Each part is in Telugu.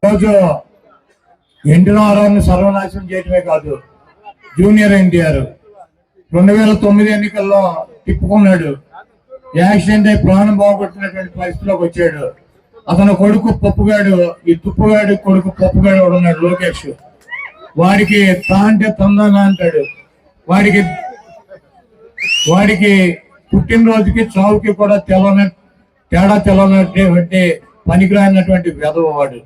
రోజు ఎన్టీ రామారావుని సర్వనాశనం చేయడమే కాదు, జూనియర్ ఎన్టీఆర్ 2009 ఎన్నికల్లో తిప్పుకున్నాడు. యాక్సిడెంట్ అయి ప్రాణం బాగొట్టినటువంటి పరిస్థితిలోకి వచ్చాడు. అతను కొడుకు పప్పుగాడు, ఈ తుప్పుగాడి కొడుకు పప్పుగాడు ఉన్నాడు లోకేష్. వాడికి తా అంటే తందాగా అంటాడు. వాడికి పుట్టినరోజుకి చావుకి కూడా తేడా తెలవనటువంటి పనికిరానటువంటి వెధవవాడు.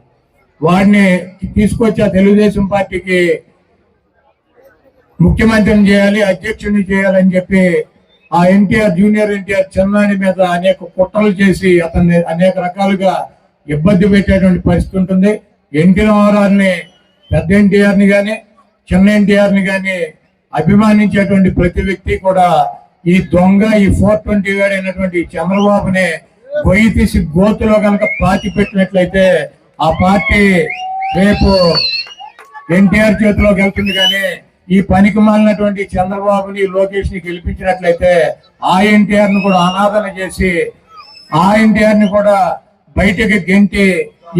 వాడిని తీసుకొచ్చి ఆ తెలుగుదేశం పార్టీకి ముఖ్యమంత్రిని చేయాలి, అధ్యక్షుడిని చేయాలని చెప్పి ఆ ఎన్టీఆర్ జూనియర్ ఎన్టీఆర్ చిన్నాని మీద అనేక కుట్రలు చేసి అతన్ని అనేక రకాలుగా ఇబ్బంది పెట్టేటువంటి పరిస్థితి ఉంటుంది. ఎన్టీ రామారావుని, పెద్ద ఎన్టీఆర్ని కానీ చిన్న ఎన్టీఆర్ని కానీ అభిమానించేటువంటి ప్రతి వ్యక్తి కూడా ఈ దొంగ, ఈ 420 గాడు అయినటువంటి చంద్రబాబుని గొయ్యి తీసి గోతులో కనుక పాతి పెట్టినట్లయితే ఆ పార్టీ రేపు ఎన్టీఆర్ చేతిలోకి వెళ్తుంది. కానీ ఈ పనికి మాలినటువంటి చంద్రబాబుని, లోకేష్ ని గెలిపించినట్లయితే ఆ ఎన్టీఆర్ ను కూడా అనాదన చేసి ఆ ఎన్టీఆర్ ని కూడా బయటకి గెంటి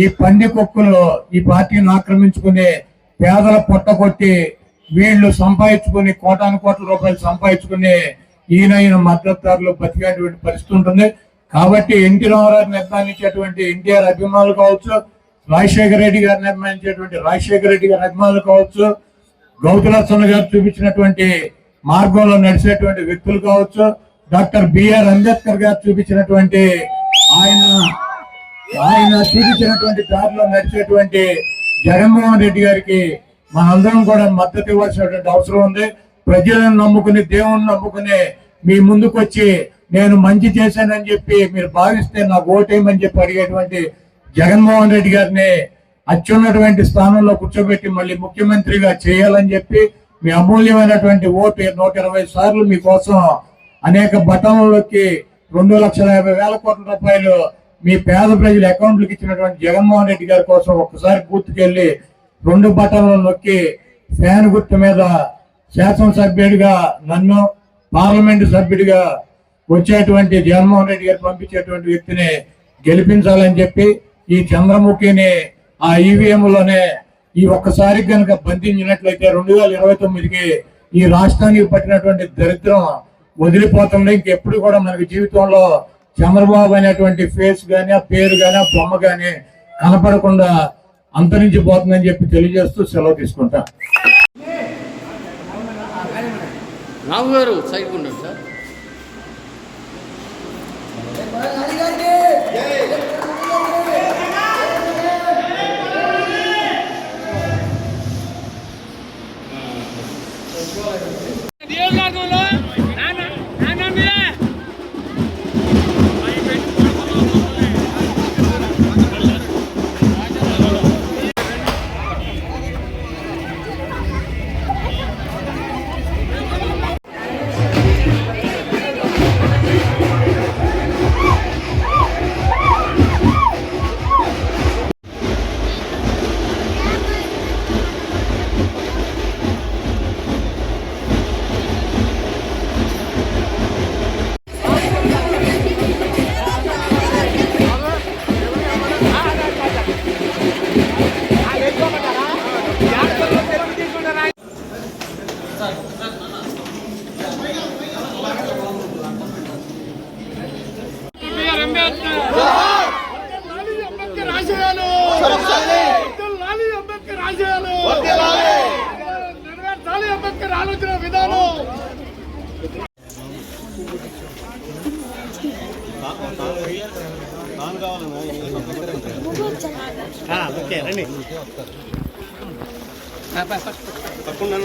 ఈ పంది కుక్కలు ఈ పార్టీని ఆక్రమించుకుని పేదల పొట్టగొట్టి వీళ్ళు సంపాదించుకుని కోటాను కోట్ల రూపాయలు సంపాదించుకుని ఈయన మద్దతుదారులు బతికేటువంటి పరిస్థితి ఉంటుంది. కాబట్టి ఎన్టీ రామారావుని అభిమానించేటువంటి ఎన్టీఆర్ అభిమానులు కావచ్చు, రాజశేఖర రెడ్డి గారిని అభిమానించేటువంటి రాజశేఖర రెడ్డి గారి అభిమానులు కావచ్చు, గౌతులచ్చన్న గారు చూపించినటువంటి మార్గంలో నడిచేటువంటి వ్యక్తులు కావచ్చు, డాక్టర్ బిఆర్ అంబేద్కర్ గారు చూపించినటువంటి ఆయన చూపించినటువంటి దారిలో నడిచేటువంటి జగన్మోహన్ రెడ్డి గారికి మనందరం కూడా మద్దతు ఇవ్వాల్సినటువంటి అవసరం ఉంది. ప్రజలను నమ్ముకుని, దేవుణ్ణి నమ్ముకుని మీ ముందుకు వచ్చి నేను మంచి చేశానని చెప్పి మీరు భావిస్తే నాకు ఓటేయమని చెప్పి అడిగేటువంటి జగన్మోహన్ రెడ్డి గారిని అత్యున్నటువంటి స్థానంలో కూర్చోబెట్టి మళ్ళీ ముఖ్యమంత్రిగా చేయాలని చెప్పి మీ అమూల్యమైనటువంటి ఓటు 120 సార్లు మీకోసం అనేక బటన్లకి 2,50,000 కోట్ల రూపాయలు మీ పేద ప్రజల అకౌంట్లకు ఇచ్చినటువంటి జగన్మోహన్ రెడ్డి గారి కోసం ఒక్కసారి బూత్కెళ్ళి 2 బటన్లు నొక్కి ఫ్యాన్ గుర్తు మీద శాసనసభ్యుడిగా నన్ను, పార్లమెంటు సభ్యుడిగా వచ్చేటువంటి జగన్మోహన్ రెడ్డి గారు పంపించేటువంటి వ్యక్తిని గెలిపించాలని చెప్పి ఈ చంద్రముఖిని ఆ ఈవీఎంలోనే ఈ ఒక్కసారి కనుక బంధించినట్లయితే 2029కి ఈ రాష్ట్రానికి పట్టినటువంటి దరిద్రం వదిలిపోతుంది. ఇంకెప్పుడు కూడా మనకి జీవితంలో చంద్రబాబు అనేటువంటి ఫేస్ గానీ, ఆ పేరు గానీ, ఆ బొమ్మ గానీ కనపడకుండా అంతరించిపోతుందని చెప్పి తెలియజేస్తూ సెలవు తీసుకుంటా. రావు గారు సైడ్ ఉన్నారు సార్. ఆలోచన విధానం ఓకే రండి తప్పకుండా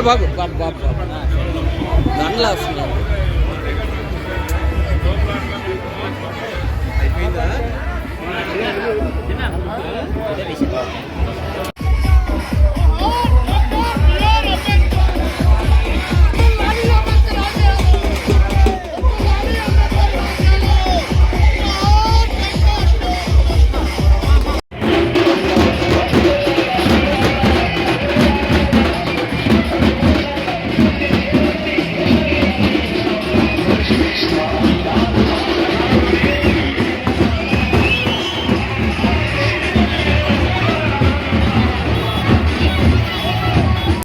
బాబు బాబు బాబు బాబు దండలు వస్తున్నారు